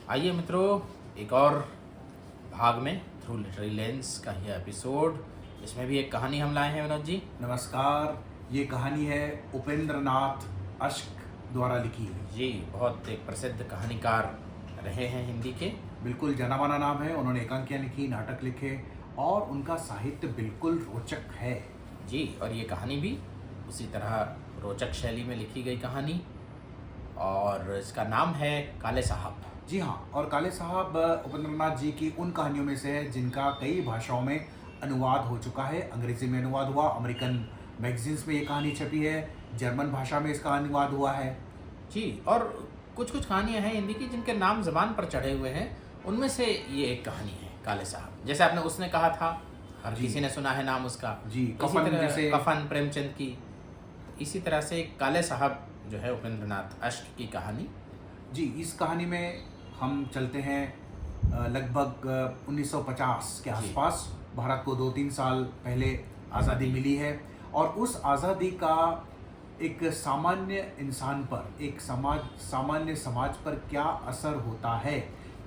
आइए मित्रों, एक और भाग में थ्रू लिटरेरी लेंस का यह एपिसोड। इसमें भी एक कहानी हम लाए हैं विनोद जी। नमस्कार। ये कहानी है उपेंद्र नाथ अश्क द्वारा लिखी हुई। जी, बहुत एक प्रसिद्ध कहानीकार रहे हैं हिंदी के। बिल्कुल जाना माना नाम है। उन्होंने एकांकियाँ लिखी, नाटक लिखे और उनका साहित्य बिल्कुल रोचक है। जी, और ये कहानी भी उसी तरह रोचक शैली में लिखी गई कहानी, और इसका नाम है काले साहब। जी हाँ, और काले साहब उपेंद्र नाथ जी की उन कहानियों में से है जिनका कई भाषाओं में अनुवाद हो चुका है। अंग्रेजी में अनुवाद हुआ, अमेरिकन मैगजीन्स में ये कहानी छपी है, जर्मन भाषा में इसका अनुवाद हुआ है। जी, और कुछ कुछ कहानियाँ हैं हिंदी की जिनके नाम ज़बान पर चढ़े हुए हैं। उनमें से ये एक कहानी है काले साहब। जैसे आपने उसने कहा था, हर जी। किसी ने सुना है नाम उसका। जी, इसी कफन तरह जैसे कफन प्रेमचंद की। इसी तरह से काले साहब जो है उपेंद्र नाथ अश्क की कहानी। जी, इस कहानी में हम चलते हैं लगभग 1950 के आसपास। भारत को 2-3 साल पहले आज़ादी मिली है और उस आज़ादी का एक सामान्य इंसान पर, एक सामान्य समाज पर क्या असर होता है,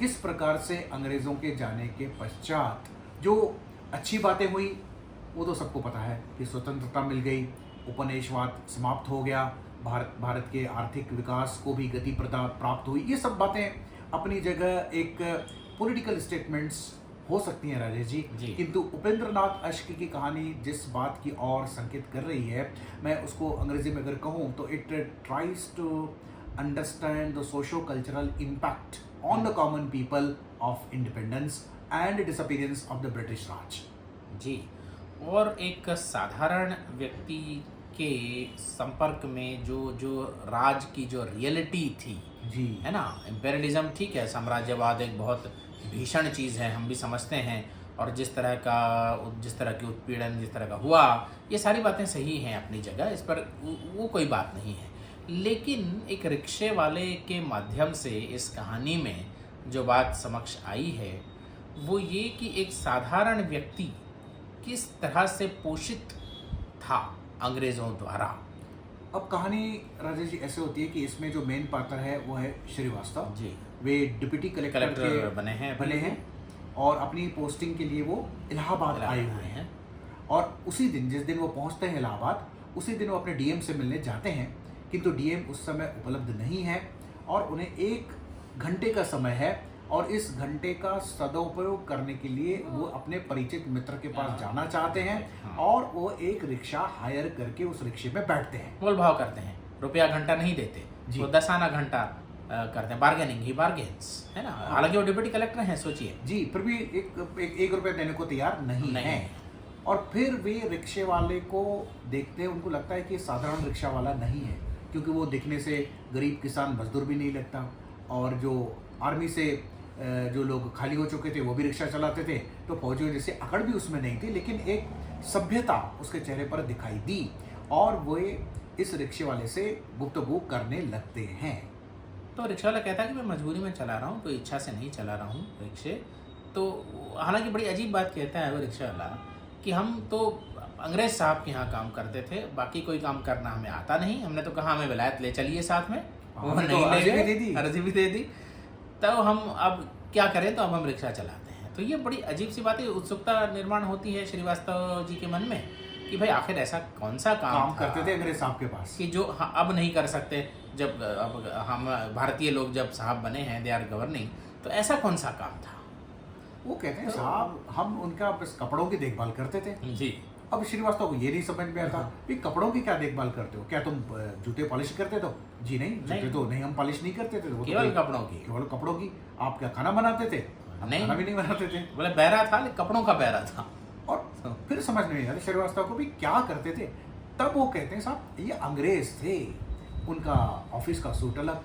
किस प्रकार से अंग्रेज़ों के जाने के पश्चात जो अच्छी बातें हुई वो तो सबको पता है कि स्वतंत्रता मिल गई, उपनिवेशवाद समाप्त हो गया, भारत के आर्थिक विकास को भी गति प्राप्त हुई। ये सब बातें अपनी जगह एक पॉलिटिकल स्टेटमेंट्स हो सकती हैं राजेश जी, किंतु उपेंद्र नाथ अश्क की कहानी जिस बात की ओर संकेत कर रही है, मैं उसको अंग्रेजी में अगर कहूँ तो it tries to understand the socio cultural impact on the common people of independence and disappearance of the British Raj. जी, और एक साधारण व्यक्ति के संपर्क में जो राज की जो रियलिटी थी, जी है ना। इम्पेरियलिज्म ठीक है, साम्राज्यवाद एक बहुत भीषण चीज़ है, हम भी समझते हैं। और जिस तरह की उत्पीड़न जिस तरह का हुआ, ये सारी बातें सही हैं अपनी जगह, इस पर वो कोई बात नहीं है। लेकिन एक रिक्शे वाले के माध्यम से इस कहानी में जो बात समक्ष आई है वो ये कि एक साधारण व्यक्ति किस तरह से पोषित था अंग्रेज़ों द्वारा। अब कहानी राजेश जी ऐसे होती है कि इसमें जो मेन पात्र है वो है श्रीवास्तव जी, वे डिप्टी कलेक्टर के बने हैं और अपनी पोस्टिंग के लिए वो इलाहाबाद आए हुए हैं। और उसी दिन, जिस दिन वो पहुंचते हैं इलाहाबाद, उसी दिन वो अपने डीएम से मिलने जाते हैं, किंतु डीएम उस समय उपलब्ध नहीं है और उन्हें 1 घंटे का समय है और इस घंटे का सदुपयोग करने के लिए वो अपने परिचित मित्र के पास जाना चाहते हैं और वो एक रिक्शा हायर करके उस रिक्शे में बैठते हैं। मोल भाव करते हैं, रुपया घंटा नहीं देते, वो 10 आना घंटा करते हैं। बार्गेनिंग ही बार्गेन्स, है ना। हालांकि वो डिप्टी कलेक्टर हैं, सोचिए जी, फिर भी एक रुपया देने को तैयार नहीं है। और फिर वे रिक्शे वाले को देखते हैं, उनको लगता है कि साधारण रिक्शा वाला नहीं है, क्योंकि वो दिखने से गरीब किसान मजदूर भी नहीं लगता और जो आर्मी से जो लोग खाली हो चुके थे वो भी रिक्शा चलाते थे, तो फौजियों जैसे अकड़ भी उसमें नहीं थी, लेकिन एक सभ्यता उसके चेहरे पर दिखाई दी और वो इस रिक्शे वाले से गुफ्तगू करने लगते हैं। तो रिक्शा वाला कहता है कि मैं मजबूरी में चला रहा हूँ, कोई इच्छा से नहीं चला रहा हूँ रिक्शे। तो हालांकि बड़ी अजीब बात कहता है वो रिक्शा वाला कि हम तो अंग्रेज साहब के यहाँ काम करते थे, बाकी कोई काम करना हमें आता नहीं। हमने तो कहा हमें विलायत ले चलिए साथ में, वो नहीं ले गए, अर्जी भी दे दी। तो हम अब क्या करें, तो अब हम रिक्शा चलाते हैं। तो ये बड़ी अजीब सी बात है, उत्सुकता निर्माण होती है श्रीवास्तव जी के मन में कि भाई आखिर ऐसा कौन सा काम करते थे अंग्रेज साहब के पास कि जो अब नहीं कर सकते। जब अब हम भारतीय लोग जब साहब बने हैं, दे आर गवर्निंग, तो ऐसा कौन सा काम था। वो कहते हैं साहब हम उनका बस कपड़ों की देखभाल करते थे। जी, अब श्रीवास्तव को ये नहीं समझ में आता कि कपड़ों की क्या देखभाल करते हो, क्या तुम जूते पॉलिश करते तो? जी नहीं, जूते तो नहीं, हम पॉलिश नहीं करते थे, केवल कपड़ों की। आप क्या खाना बनाते थे? नहीं, खाना भी नहीं बनाते थे। बोले बहरा था, लेकिन कपड़ों का बहरा था। और फिर समझ में नहीं आता श्रीवास्तव को भी क्या करते थे। तब वो कहते हैं साहब ये अंग्रेज थे, उनका ऑफिस का सूट अलग,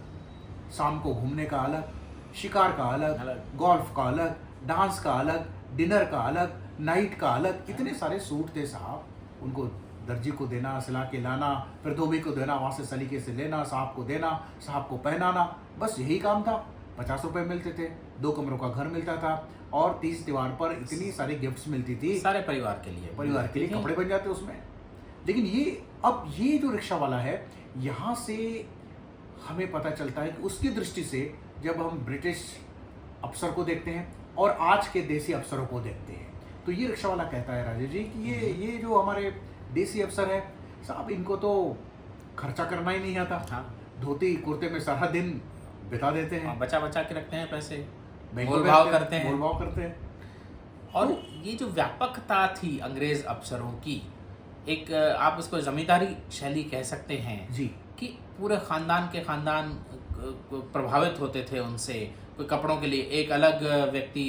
शाम को घूमने का अलग, शिकार का अलग, गोल्फ का अलग, डांस का अलग, डिनर का अलग, नाइट का अलग, इतने सारे सूट थे साहब। उनको दर्जी को देना, सिला के लाना, फिर धोबी को देना, वहाँ से सलीके से लेना, साहब को देना, साहब को पहनाना, बस यही काम था। 50 रुपए मिलते थे, 2 कमरों का घर मिलता था और 30 त्योहार पर इतनी सारी गिफ्ट्स मिलती थी, सारे परिवार के लिए कपड़े बन जाते उसमें। लेकिन ये जो रिक्शा वाला है, यहाँ से हमें पता चलता है कि उसकी दृष्टि से जब हम ब्रिटिश अफसर को देखते हैं और आज के देसी अफसरों को देखते हैं। तो ये रिक्शा वाला कहता है राजेश जी कि ये जो हमारे देसी अफसर है साहब, इनको तो खर्चा करना ही नहीं आता। हाँ। धोती कुर्ते में सारा दिन बिता देते हैं, बचा बचा के रखते हैं पैसे, बैंकों मोल में भाव रखते करते हैं। मोल भाव करते हैं। और ये जो व्यापकता थी अंग्रेज अफसरों की, एक आप इसको जमींदारी शैली कह सकते हैं जी। कि पूरे खानदान के खानदान प्रभावित होते थे उनसे। कोई कपड़ों के लिए एक अलग व्यक्ति,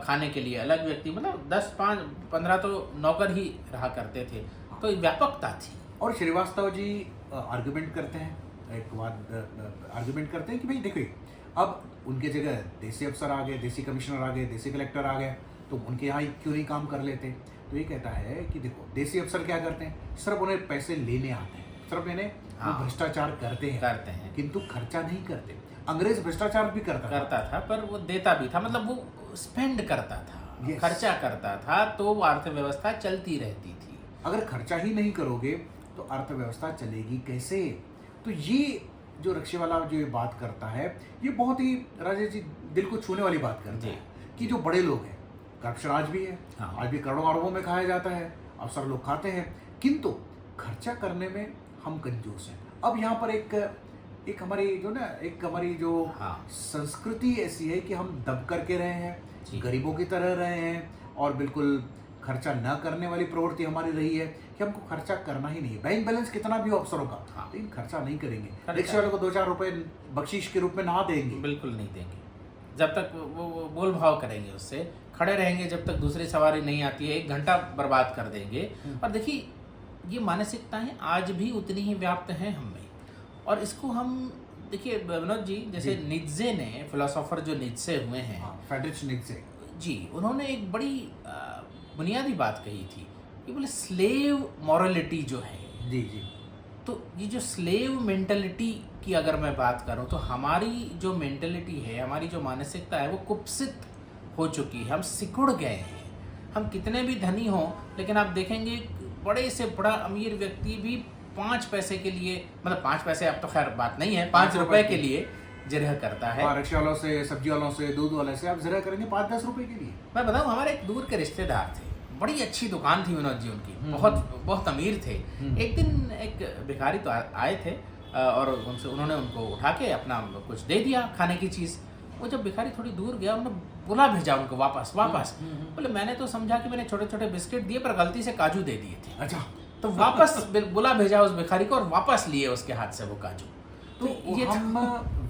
खाने के लिए अलग व्यक्ति, मतलब 10, 5, 15 तो नौकर ही रहा करते थे। तो एक व्यापकता थी। और श्रीवास्तव जी आर्गुमेंट करते हैं, एक बात आर्गुमेंट करते हैं कि भाई देखिए, अब उनके जगह देसी अफसर आ गए, देसी कमिश्नर आ गए, देसी कलेक्टर आ गए, तो उनके यहाँ ही क्यों नहीं काम कर लेते। तो ये कहता है कि देखो, देसी अफसर क्या करते हैं, सिर्फ उन्हें पैसे लेने आते हैं, सिर्फ इन्हें वो भ्रष्टाचार करते हैं किंतु खर्चा नहीं करते। अंग्रेज भ्रष्टाचार भी करता था, पर वो देता भी था, मतलब वो स्पेंड करता था, Yes. खर्चा करता था, तो वो अर्थव्यवस्था चलती रहती थी। अगर खर्चा ही नहीं करोगे तो अर्थव्यवस्था चलेगी कैसे। तो ये जो रिक्शे वाला जो ये बात करता है, ये बहुत ही राजेश जी दिल को छूने वाली बात करता है कि जो बड़े लोग हैं, करप्शन आज भी है। हाँ। आज भी करोड़ों अरबों में खाया जाता है, अफसर लोग खाते हैं, किंतु खर्चा करने में हम कंजूस हैं। अब यहाँ पर एक हमारी जो हाँ। संस्कृति ऐसी है कि हम दब करके रहे हैं, जी। गरीबों की तरह रहे हैं, और बिल्कुल खर्चा न करने वाली प्रवृत्ति हमारी रही है कि हमको खर्चा करना ही नहीं है। बैंक बैलेंस कितना भी हो अफसरों का, हाँ। लेकिन खर्चा नहीं करेंगे। खर्चा- रिक्शे वाले को 2-4 रुपए बख्शीश के रूप में ना देंगे, बिल्कुल नहीं देंगे। जब तक वो बोल भाव करेंगे, उससे खड़े रहेंगे जब तक दूसरी सवारी नहीं आती है, 1 घंटा बर्बाद कर देंगे। और देखिए, ये मानसिकताएं आज भी उतनी ही व्याप्त हैं हम में। और इसको हम देखिए विनोद जी, जैसे नित्जे ने, फिलोसोफर जो नित्जे हुए हैं, फ्रेडरिक नीत्शे जी, उन्होंने एक बड़ी बुनियादी बात कही थी कि बोले स्लेव मॉरलिटी जो है, जी जी, तो ये जो स्लेव मेंटलिटी की अगर मैं बात करूं, तो हमारी जो मेंटलिटी है, हमारी जो मानसिकता है, वो कुत्सित हो चुकी है। हम सिकुड़ गए हैं। हम कितने भी धनी हों, लेकिन आप देखेंगे बड़े से बड़ा अमीर व्यक्ति भी 5 पैसे के लिए, मतलब 5 पैसे अब तो खैर बात नहीं है, 5 रुपए के लिए जिरह करता है। रिक्शा वालों से, सब्जी वालों से, दूध वाले से आप जिरह करेंगे 5-10 रुपए के लिए। मैं बताऊं, हमारे एक दूर के रिश्तेदार थे, बड़ी अच्छी दुकान थी विनोद जी उनकी, बहुत अमीर थे। एक दिन एक भिखारी तो आए थे और उन्होंने उनको उठा के अपना कुछ दे दिया खाने की चीज़। वो जब भिखारी थोड़ी दूर गया, उन्होंने बुला भेजा उनको वापस। बोले मैंने तो समझा कि मैंने छोटे छोटे बिस्किट दिए, पर गलती से काजू दे दिए थे। अच्छा, तो वापस बुला भेजा उस भिखारी को और वापस लिए उसके हाथ से वो काजू। तो ये हम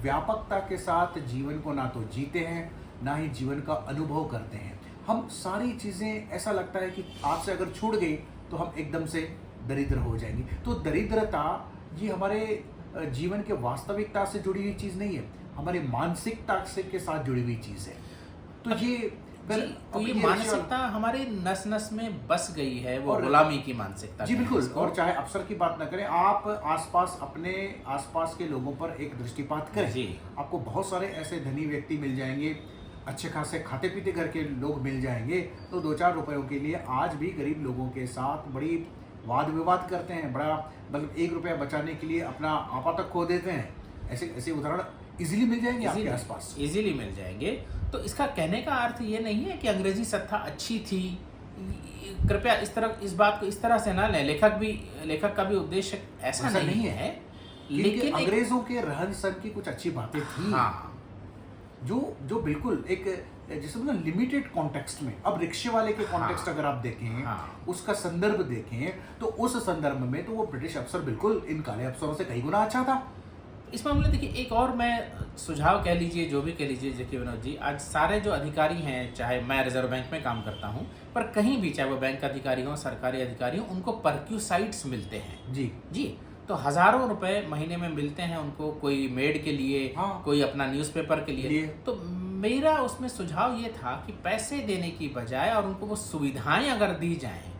व्यापकता के साथ जीवन को ना तो जीते हैं, ना ही जीवन का अनुभव करते हैं। हम सारी चीज़ें, ऐसा लगता है कि आज से अगर छूट गई तो हम एकदम से दरिद्र हो जाएंगे। तो दरिद्रता ये हमारे जीवन के वास्तविकता से जुड़ी हुई चीज़ नहीं है, हमारी मानसिकता से के साथ जुड़ी हुई चीज़ है। तो ये मानसिकता हमारी नस नस में बस गई है, वो गुलामी की मानसिकता। जी बिल्कुल। और चाहे अफसर की बात ना करें, आप अपने आसपास के लोगों पर एक दृष्टिपात करें जी। आपको बहुत सारे ऐसे धनी व्यक्ति मिल जाएंगे, अच्छे खासे खाते पीते घर के लोग मिल जाएंगे, तो 2-4 रुपयों के लिए आज भी गरीब लोगों के साथ बड़ी वाद विवाद करते हैं, बड़ा मतलब 1 रुपया बचाने के लिए अपना आपा तक खो देते हैं। ऐसे उदाहरण इजीली मिल जाएंगे आपके आसपास, इजीली मिल जाएंगे। तो इसका कहने का अर्थ ये नहीं है कि अंग्रेजी सत्ता अच्छी थी। कृपया इस बात को इस तरह से ना लें। लेखक का भी उद्देश्य ऐसा नहीं है। लेकिन अंग्रेजों के रहन सहन की कुछ अच्छी बातें थी। हाँ। जो बिल्कुल एक जैसे मतलब लिमिटेड कॉन्टेक्स्ट में। अब रिक्शे वाले के कॉन्टेक्स्ट अगर आप देखें, उसका संदर्भ देखें, तो उस संदर्भ में तो वो ब्रिटिश अफसर बिल्कुल इन काले अफसरों से कई गुना अच्छा था। इस मामले देखिए, एक और मैं सुझाव कह लीजिए, जो भी कह लीजिए देखिए विनोद जी, आज सारे जो अधिकारी हैं, चाहे मैं रिजर्व बैंक में काम करता हूं, पर कहीं भी, चाहे वो बैंक अधिकारी हो, सरकारी अधिकारी हो, उनको परक्यूसाइट्स मिलते हैं। जी, तो हजारों रुपए महीने में मिलते हैं उनको, कोई मेड के लिए, कोई अपना न्यूज़पेपर के लिए। तो मेरा उसमें सुझाव ये था कि पैसे देने की बजाय और उनको वो सुविधाएं अगर दी जाएं,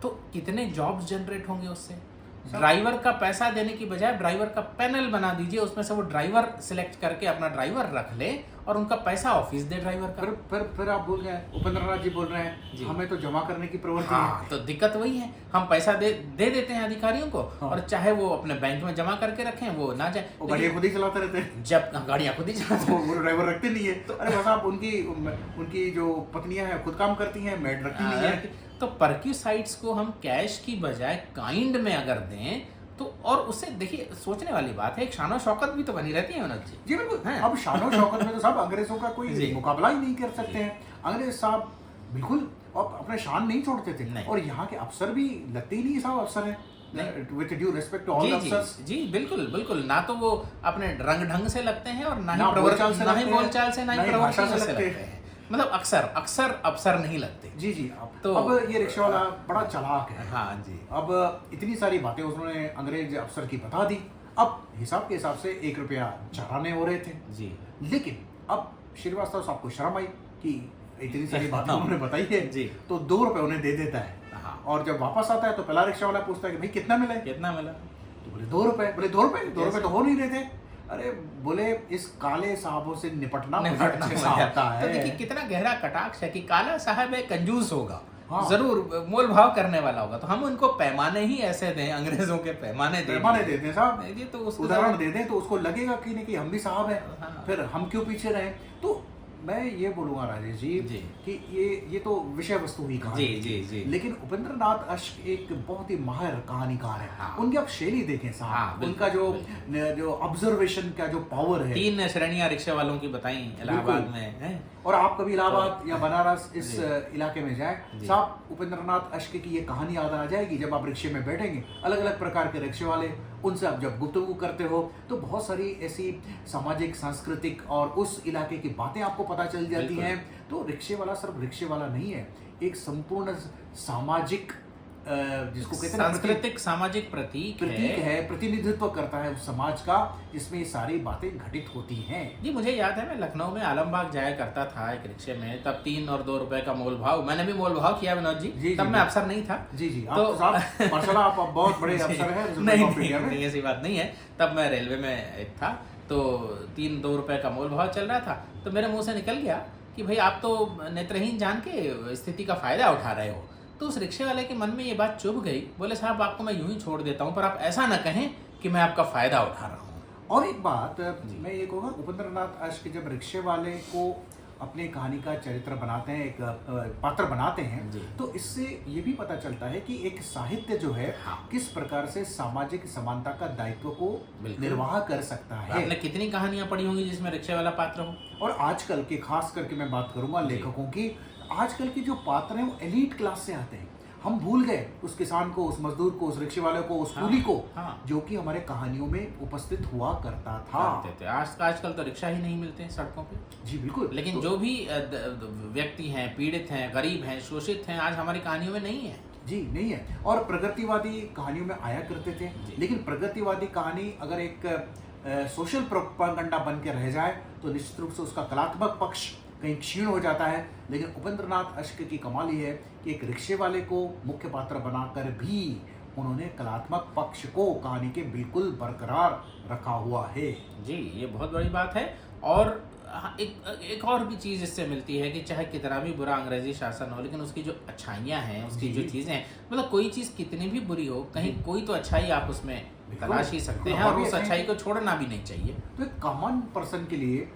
तो कितने जॉब्स जनरेट होंगे उससे। ड्राइवर का पैसा देने की बजाय ड्राइवर का पैनल बना दीजिए, उसमें से वो ड्राइवर सिलेक्ट करके अपना ड्राइवर रख ले और उनका पैसा ऑफिस दे ड्राइवर का। फिर आप बोल रहे हैं, उपेंद्र नाथ जी बोल रहे जी। हैं हमें तो जमा करने की प्रवृत्ति हाँ, है। तो दिक्कत वही है, हम पैसा दे देते हैं अधिकारियों को, हाँ। और चाहे वो अपने बैंक में जमा करके रखें, वो ना जाए। वो गाड़ियाँ खुद ही चलाते रहते हैं, जब गाड़ियाँ खुद ही चलाते हैं, वो ड्राइवर रखते नहीं है। तो अरे भाई साहब, उनकी जो पत्नियां हैं खुद काम करती हैं, मेड रखती नहीं है। तो परक्यूसाइड्स को हम कैश की बजाय काइंड में अगर दें तो, और उससे देखिए सोचने वाली बात है, एक शानो शौकत भी तो बनी रहती है मनोज जी। जी बिल्कुल। हाँ। अब शानो शौकत में तो साहब अंग्रेजों का जी। कोई मुकाबला ही नहीं कर सकते हैं। अंग्रेज साहब बिल्कुल और अपने शान नहीं छोड़ते थे, नहीं। और यहाँ के अफसर भी लगते ही नहीं साहब अफसर हैं। With due respect to all जी अफसर्स। जी बिल्कुल बिल्कुल, ना तो वो अपने रंग ढंग से लगते हैं, और ना ना ही बोलचाल से ना ही लगते हैं, बोलचाल से, ना ना ही ही भाषा प्रवृत्ति से से लगते लगते हैं। मतलब अक्सर अफसर नहीं लगते। जी जी। तो- अब ये रिक्शा वाला बड़ा चालाक है। हाँ जी। अब इतनी सारी बातें उसने अंग्रेज अफसर की बता दी। अब हिसाब के हिसाब से 1 रुपया चढ़ाने हो रहे थे जी लेकिन अब श्रीवास्तव साहब को शर्म आई कि इतनी सारी बातें उन्होंने बताई है जी। तो 2 रुपए उन्हें दे देता है। हाँ। और जब वापस आता है तो पहला रिक्शा वाला पूछता है कि भाई कितना मिला है? कितना मिला? तो बोले 2 रुपए। बोले 2 रुपए? 2 रुपए तो हो नहीं रहे थे। अरे बोले इस काले साहबों से निपटना मुझे अच्छे से आता तो है। देखिए कितना गहरा कटाक्ष है कि काला साहब है, कंजूस होगा, हाँ। जरूर मोल भाव करने वाला होगा, तो हम उनको पैमाने ही ऐसे दें, अंग्रेजों के पैमाने दें। पैमाने देते हैं साहब, जी, तो उसको उदाहरण दे दें तो उसको लगेगा कि नहीं कि हम भी साहब हैं, हाँ। फिर हम क्यों पीछे रहे। तो मैं ये बोलूंगा राजेश जी जी। कि ये तो विषय वस्तु हुई कहानी जी, जी, जी। लेकिन उपेंद्र नाथ अश्क एक बहुत ही माहिर कहानीकार है। हाँ। उनकी आप शैली देखें साहब, हाँ, बिल्कुल, उनका जो ऑब्जर्वेशन का जो पावर है। 3 श्रेणियां रिक्शे वालों की बताई इलाहाबाद बिल्कुल। में है। और आप कभी इलाहाबाद तो- या बनारस इस जी। इलाके में जाएं जी। साहब, उपेंद्र नाथ अश्क की ये कहानी याद आ जाएगी। जब आप रिक्शे में बैठेंगे, अलग अलग प्रकार के रिक्शे वाले, उनसे आप जब गुफ्तगू करते हो तो बहुत सारी ऐसी सामाजिक, सांस्कृतिक और उस इलाके की बातें आपको पता चल जाती बिल्कुल। हैं। तो रिक्शे वाला सिर्फ रिक्शे वाला नहीं है, एक संपूर्ण सामाजिक जिसको कहते हैं ना, सांस्कृतिक सामाजिक प्रतीक है, प्रतिनिधित्व करता है उस समाज का जिसमें ये सारी बातें घटित होती हैं। जी। मुझे याद है, मैं लखनऊ में आलमबाग जाया करता था एक रिक्शे में, तब 3 और 2 रुपए का मोल भाव, मैंने भी मोल भाव किया विनोद जी, जी, तब जी, मैं जी। अफसर नहीं था। जी जी। तो- आप साहब माशाल्लाह, आप बहुत बड़े अफसर हैं रिजर्व नहीं बैंक ऑफ इंडिया में। नहीं, ऐसी बात नहीं है। तब मैं रेलवे में एक था, तो 3-2 रुपए का मोल भाव चल रहा था, तो मेरे मुंह से निकल गया कि भाई आप तो नेत्रहीन जान के स्थिति का फायदा उठा रहे हो। तो उस रिक्शे वाले के मन में ये बात चुभ गई। बोले साहब आपको मैं यूं ही छोड़ देता हूं, पर आप ऐसा ना कहें कि मैं आपका फायदा उठा रहा हूं। और एक बात मैं ये कहूँगा, उपेंद्र नाथ अश्क जब रिक्शे वाले को अपने कहानी का चरित्र बनाते हैं, एक पात्र बनाते हैं, जी। तो इससे ये भी पता चलता है कि एक साहित्य जो है हाँ। किस प्रकार से सामाजिक समानता का दायित्व को बिल्कुल। निर्वाह कर सकता है। आपने कितनी कहानियां पढ़ी होंगी जिसमें रिक्शे वाला पात्र हो? और आजकल के, खास करके मैं बात करूंगा जी। लेखकों की, आजकल के जो पात्र हैं वो एलीट क्लास से आते हैं। हम भूल गए उस किसान को, उस मजदूर को, उस रिक्शे वाले को, उस हाँ, कूली को, हाँ। जो कि हमारे कहानियों में उपस्थित हुआ करता था। करते थे। आजकल तो रिक्शा ही नहीं मिलते हैं सड़कों पे। जी बिल्कुल। लेकिन तो- जो भी व्यक्ति हैं, पीड़ित हैं, गरीब हैं, शोषित हैं, आज हमारी कहानियों में नहीं है। जी नहीं है। और प्रगतिवादी कहानियों में आया करते थे, जी। लेकिन प्रगतिवादी कहानी अगर एक सोशल प्रोपेगेंडा बन के रह जाए तो निश्चित रूप से उसका कलात्मक पक्ष कहीं क्षीण हो जाता है। लेकिन उपेंद्र नाथ अश्क की कमाल ये है कि एक रिक्शे वाले को मुख्य पात्र बनाकर भी उन्होंने कलात्मक पक्ष को कहानी के बिल्कुल बरकरार रखा हुआ है। जी, ये बहुत बड़ी बात है। और एक और भी चीज़ इससे मिलती है कि चाहे कितना भी बुरा अंग्रेजी शासन हो, लेकिन उसकी जो अच्छाइयाँ हैं, उसकी जी। जो चीज़ें हैं, मतलब कोई चीज़ कितनी भी बुरी हो, कहीं कोई तो अच्छाई आप उसमें बिल्कुल, तलाश ही सकते बिल्कुल, हैं, और और उस भी अच्छाई को छोड़ना भी नहीं चाहिए। तो एक कॉमन पर्सन के लिए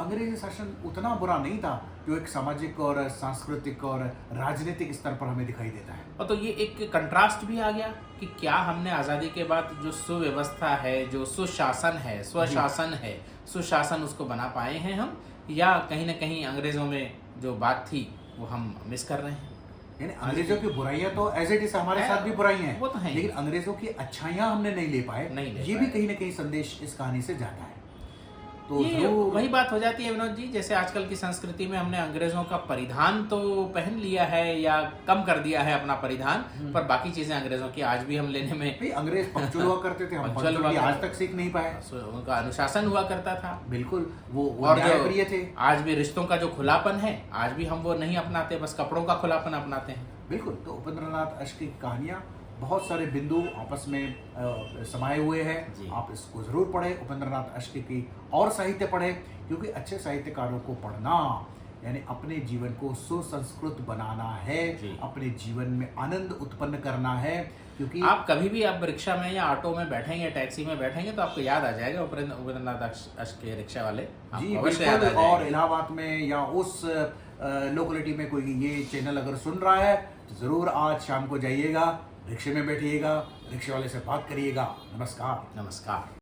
अंग्रेजी शासन उतना बुरा नहीं था जो एक सामाजिक और सांस्कृतिक और राजनीतिक स्तर पर हमें दिखाई देता है। और तो ये एक कंट्रास्ट भी आ गया कि क्या हमने आज़ादी के बाद जो सुव्यवस्था है, जो सुशासन है, स्वशासन है, सुशासन उसको बना पाए हैं हम, या कहीं ना कहीं अंग्रेज़ों में जो बात थी वो हम मिस कर रहे हैं। यानी अंग्रेजों की बुराइयां तो एज इट इज हमारे है, साथ भी बुराइयां हैं, वो तो हैं। लेकिन अंग्रेजों की अच्छाइयां हमने नहीं ले पाए। नहीं ले ये पाए। भी कहीं ना कहीं संदेश इस कहानी से जाता है। तो ये जरूर वही बात हो जाती है विनोद जी, जैसे आजकल की संस्कृति में हमने अंग्रेजों का परिधान तो पहन लिया है या कम कर दिया है अपना परिधान, पर बाकी चीजें अंग्रेजों की आज भी हम लेने में, भाई अंग्रेज पंक्चुअल हुआ करते थे, हम पंक्चुअल हुआ पंक्चुअलिटी आज करते तक सीख नहीं पाए। उनका अनुशासन हुआ करता था। बिल्कुल, वो और न्यायप्रिय जो थे। आज भी रिश्तों का जो खुलापन है, आज भी हम वो नहीं अपनाते, बस कपड़ों का खुलापन अपनाते हैं। बिल्कुल। तो उपेंद्र नाथ अश्क की कहानियां बहुत सारे बिंदु आपस में समाये हुए जी। हैं। आप इसको ज़रूर पढ़ें, उपेंद्रनाथ अष्ट की और साहित्य पढ़ें, क्योंकि अच्छे साहित्यकारों को पढ़ना यानी अपने जीवन को सुसंस्कृत बनाना है, जी। अपने जीवन में आनंद उत्पन्न करना है, क्योंकि आप कभी भी आप रिक्शा में या ऑटो में बैठेंगे, टैक्सी में बैठेंगे तो आपको याद आ जाएगा उपेंद्रनाथ अष्ट के रिक्शा वाले, जी आपको अवश्य याद आ बिल्कुल। और जाएंगे। इलाहाबाद में या उस लोकेलिटी में कोई ये चैनल अगर सुन रहा है तो ज़रूर आज शाम को जाइएगा, रिक्शे में बैठिएगा, रिक्शे वाले से बात करिएगा। नमस्कार। नमस्कार।